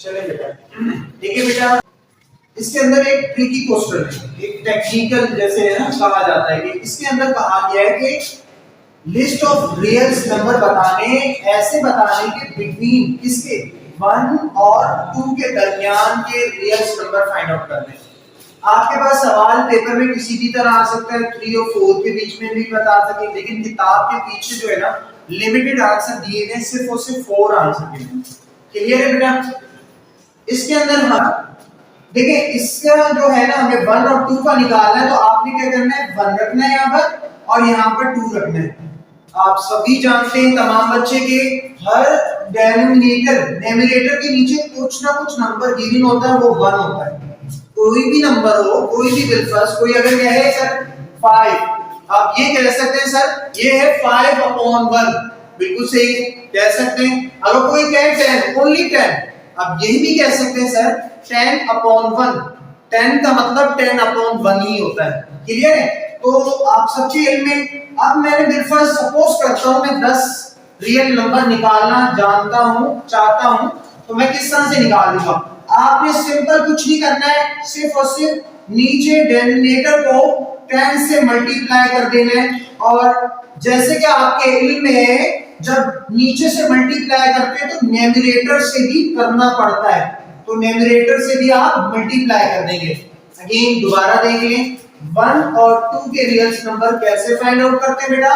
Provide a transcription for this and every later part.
चले बेटा, देखिए बेटा, इसके अंदर एक ट्रिकी क्वेश्चन है, एक टेक्निकल जैसे है ना कहा जाता है कि इसके अंदर कहा गया है कि लिस्ट ऑफ रियल्स नंबर बताने, ऐसे बताने के बिटवीन किसके 1 और 2 के दरमियान के रियल्स नंबर फाइंड आउट करने। आपके पास सवाल पेपर में किसी भी तरह आ सकता है, 3 और 4 के बीच में भी बता सके, लेकिन किताब के पीछे जो है ना लिमिटेड आंसर दिए गए, सिर्फ और सिर्फ 4 आंसर दिए। क्लियर है बेटा? इसके अंदर हम देखिए, इसका जो है ना हमें 1 और 2 का निकालना है, तो आपने क्या करना है, 1 रखना है यहाँ पर और यहाँ पर 2 रखना है। आप सभी जानते हैं, तमाम बच्चे के हर डेनोमिनेटर न्यूमरेटर के नीचे कुछ ना कुछ नंबर गिवन होता है, वो 1 होता है। कोई भी नंबर हो, कोई भी बिल्कुल, कोई अगर कहे सर 5, आप ये कह सकते हैं सर ये है 5/1, बिल्कुल सही कह सकते हैं। अगर कोई कहे 10, ओनली 10, आप यही भी कह सकते हैं सर 10/1, 10 का मतलब 10/1 ही होता है। क्लियर है? तो आप सबके इल्म में, अब मैंने बिल्कुल सपोज करता हूं मैं 10 रियल नंबर निकालना जानता हूं, चाहता हूं, तो मैं किस तरह से निकाल लूंगा। आपने सिंपल कुछ नहीं करना है, सिर्फ और सिर्फ नीचे डिनोमिनेटर को 10 से मल्टीप्लाई कर देना है। और जैसे कि आपके इल्म में है, जब नीचे से मल्टीप्लाई करते हैं तो न्यूमरेटर से भी करना पड़ता है, तो न्यूमरेटर से भी आप मल्टीप्लाई कर देंगे। अगेन दोबारा देख लें, 1 और 2 के रियल्स नंबर कैसे फाइंड आउट करते हैं बेटा।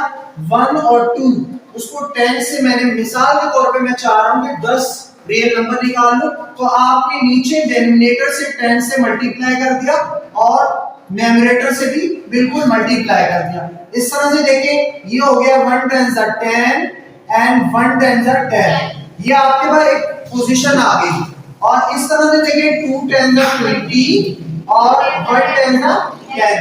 1 और 2 उसको 10 से, मैंने मिसाल के तौर पे मैं चाह रहा हूं कि 10 रियल नंबर निकाल लो, तो आपने नीचे डिनोमिनेटर से 10 से मल्टीप्लाई कर दिया और न्यूमरेटर से भी बिल्कुल मल्टीप्लाई कर दिया। इस तरह से देखें, ये हो गया 1 10 10 एंड 1 10 10, ये आपके पास एक पोजीशन आ गई। और इस तरह से देखें 2 10 20 और 1 10 10।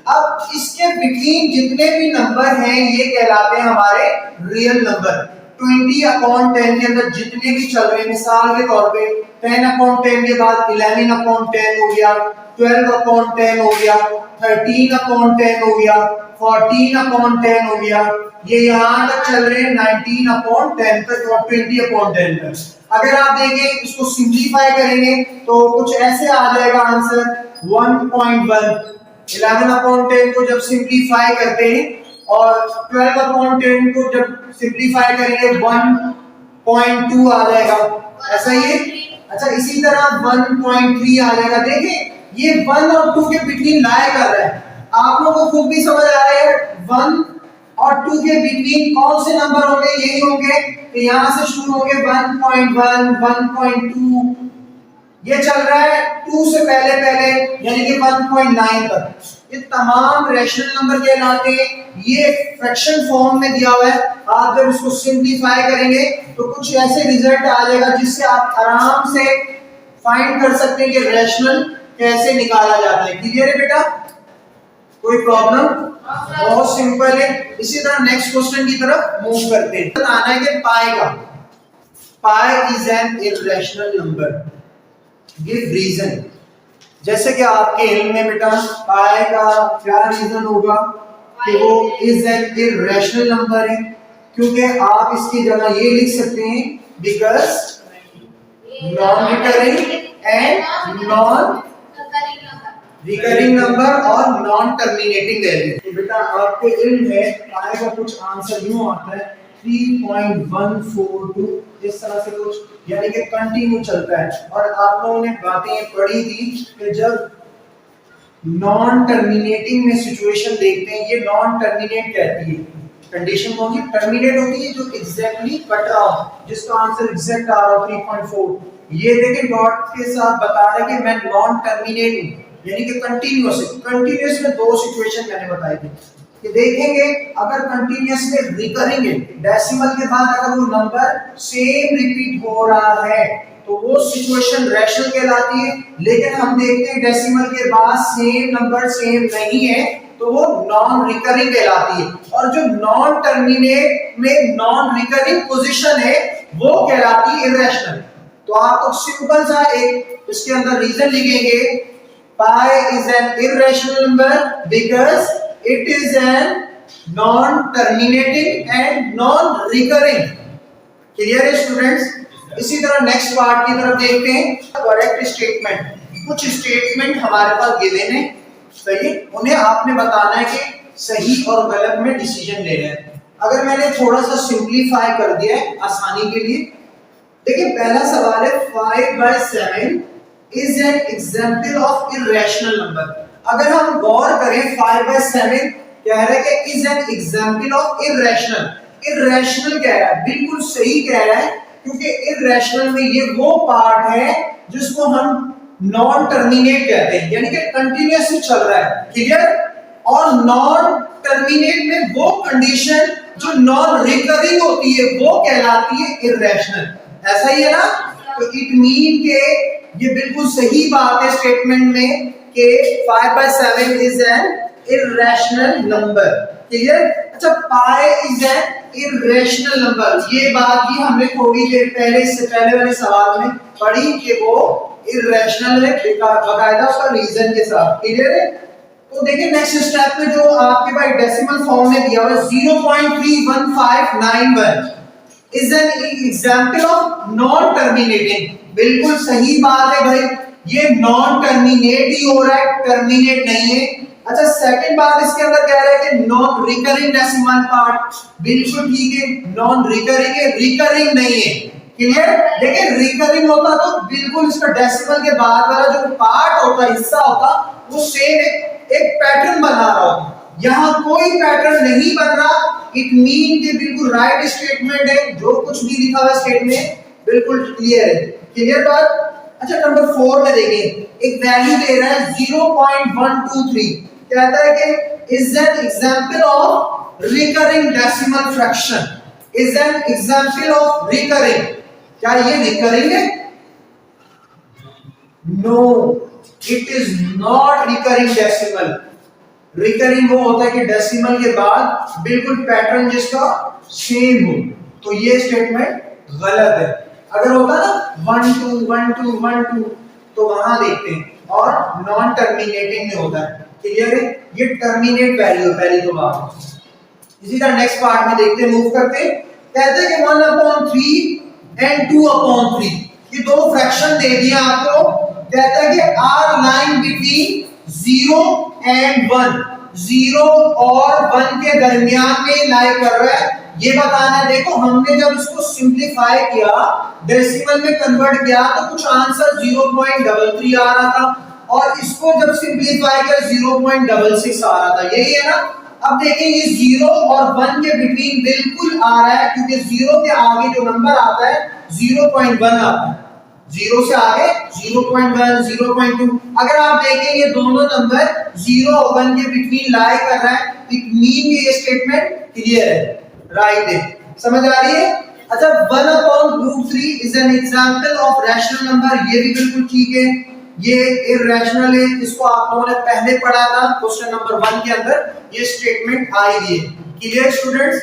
अब इसके बिटवीन जितने भी नंबर हैं ये कहलाते हैं हमारे रियल नंबर। 20/10 के अंदर जितने भी चल रहे हैं, मिसाल के तौर पे 10/10 के बाद 11/10 हो गया, 12/10 हो गया, 13/10 हो गया, 14/10 हो गया, ये यहाँ तक चल रहे हैं 19/10 तक और 20/10 तक। अगर आप देखें इसको सिंपलीफाई करेंगे तो कुछ ऐसे आ जाएगा आंसर 1.1। 11/10 को जब सिंपलीफाई करते हैं और 12/10 को जब सिंपलीफाई करेंगे 1.2 आ जाएगा, ऐसा ही है। अच्छा, इसी तरह 1.3 आ जाएगा। देखिए ये 1 और 2 के बिटवीन लाई कर रहा है, आप लोगों को खुद भी समझ आ रहा है 1 और 2 के बिटवीन कौन से नंबर होंगे, यही होंगे। तो यहां से शुरू होंगे 1.1 1.2, ये चल रहा है 2 से पहले पहले यानी कि 1.9 तक। ये तमाम रैशनल नंबर कहलाते हैं। ये फ्रैक्शन फॉर्म में दिया हुआ है, आप जब इसको सिंपलीफाई करेंगे तो कुछ ऐसे रिजल्ट आ जाएगा जिससे आप आराम से फाइंड कर सकते हैं कि रैशनल कैसे निकाला जाता है। क्लियर है बेटा? कोई प्रॉब्लम? बहुत सिंपल है। इसी तरह नेक्स्ट क्वेश्चन की तरफ मूव करते हैं। बताना है कि पाई का, pi is an irrational number, give reason. जैसे कि आपके इल्म में बेटा पाई का क्या रीजन होगा कि वो इज एन इर्रेशनल नंबर है, क्योंकि आप इसकी जगह ये लिख सकते हैं because non recurring and non recurring number और नॉन टर्मिनेटिंग वैल्यू। तो बेटा आपके इल्म है पाई का कुछ आंसर यूं आता है 3.142, इस तरह से कुछ, यानी कि कंटिन्यू चलता है। और आप लोगों ने बातें पढ़ी थी कि जब नॉन टर्मिनेटिंग में सिचुएशन देखते हैं, ये नॉन टर्मिनेट कहती है। कंडीशन कौन सी टर्मिनेट होती है? जो एग्जैक्टली कट रहा हो, जिसका आंसर एग्जैक्ट आ रहा हो 3.4। ये देखिए डॉट के साथ बता रहा है कि मैं नॉन टर्मिनेट हूं, यानी कि कंटीन्यूअस। कंटीन्यूअस में दो सिचुएशन मैंने बताई थी कि देखेंगे अगर कंटीन्यूअस में रिकरिंग है, डेसिमल के बाद अगर वो नंबर सेम रिपीट हो रहा है तो वो सिचुएशन रैशनल कहलाती है। लेकिन हम देखते हैं डेसिमल के बाद सेम नंबर सेम नहीं है तो वो नॉन रिकरिंग कहलाती है। और जो नॉन टर्मिनेट में नॉन रिकरिंग पोजीशन है वो कहलाती है इररेशनल। तो आप तो सिंपल सा एक इसके अंदर रीजन लिखेंगे, पाई is N irrational number because it is an non-terminating and non-recurring. Clear है स्टूडेंट्स? इसी तरह नेक्स्ट पार्ट की तरफ देखते हैं, करेक्ट स्टेटमेंट। कुछ स्टेटमेंट हमारे पास गिवन है, सही, उन्हें आपने बताना है कि सही और गलत में डिसीजन लेना है। अगर मैंने थोड़ा सा सिंपलीफाई कर दिया है आसानी के लिए, देखिए पहला सवाल है 5/7 is an example of irrational number. अगर हम गौर करें 5/7 कह रहा है कि is an example of irrational. Irrational कह रहा है, बिल्कुल सही कह रहा है, क्योंकि इरेशनल में ये वो पार्ट है जिसको हम नॉन टर्मिनेट कहते हैं, यानी कि कंटिन्यूअसली चल रहा है, क्लियर। और नॉन टर्मिनेट में वो कंडीशन जो नॉन रिकरिंग होती है वो कहलाती है इरेशनल। ऐसा ही है ना? तो इट मीन के ये बिल्कुल सही बात है स्टेटमेंट में कि 5/7 is an irrational number, clear. अच्छा, pi is an irrational number, ये बात भी हमने थोड़ी देर पहले, इससे पहले वाले सवाल में पढ़ी कि वो इरेशनल है, बकायदा उसका रीजन के साथ, क्लियर है। तो देखिए नेक्स्ट स्टेप में जो आपके पास डेसिमल फॉर्म में दिया हुआ है 0.31591 is an example of non terminating. बिल्कुल सही बात है भाई, ये नॉन टर्मिनेट ही हो रहा है, टर्मिनेट नहीं है। अच्छा, सेकंड बात इसके अंदर कह रहा है कि नॉन रिकरिंग डेसिमल पार्ट, बिल्कुल ठीक है, नॉन रिकरिंग है, रिकरिंग नहीं है, क्लियर। देखिए रिकरिंग होता तो बिल्कुल इसका डेसिमल के बाद वाला जो पार्ट होता, हिस्सा होता, वो सेम एक पैटर्न बना रहा होता। यहाँ कोई पैटर्न नहीं बन रहा, इट मीन कि बिल्कुल राइट स्टेटमेंट है, जो कुछ भी लिखा हुआ स्टेटमेंट बिल्कुल क्लियर है, क्लियर बात। अच्छा, नंबर 4 में देखें, एक वैल्यू दे रहा है 0.123, कहता है कि is an example of recurring decimal fraction, is an example of recurring. क्या ये रिकरिंग है? No, it is not recurring decimal. Recurring वो होता है कि डेसिमल के बाद बिल्कुल पैटर्न जिसका सेम हो, तो ये स्टेटमेंट गलत है। अगर होता ना 1 2 1 2 1 2 तो वहां देखते हैं, और नॉन टर्मिनेटिंग में होता है, क्लियर है। ये टर्मिनेट वैल्यू पहली तो बात। इसी तरह नेक्स्ट पार्ट में देखते हैं, मूव करते हैं। कहते हैं कि 1/3 एंड 2/3, ये दो फ्रैक्शन दे दिया आपको। कहता है कि आर लाइन बिटवीन 0 एंड 1, 0 और 1 के दरमियान में लाई कर रहा है, ये बताना है। देखो हमने जब इसको सिंपलीफाई किया, डेसिमल में कन्वर्ट किया, तो कुछ आंसर 0.33 आ रहा था, और इसको जब सिंपलीफाई किया 0.66 आ रहा था, यही है ना। अब देखें ये 0 और 1 के बिटवीन बिल्कुल आ रहा है, क्योंकि 0 के आगे जो नंबर आता है 0.1 आता है, 0 से आगे 0.1 0.2। अगर आप देखें ये दोनों नंबर 0 और 1 के बिटवीन लाई कर रहा है, इट मीन ये स्टेटमेंट क्लियर है, राइट है, समझ आ रही है। अच्छा, 1/√3 is an example of rational number, ये भी बिल्कुल ठीक है, ये इरेशनल है। इसको आप लोगों ने पहले पढ़ा था क्वेश्चन नंबर 1 के अंदर, ये स्टेटमेंट आई है, क्लियर स्टूडेंट्स।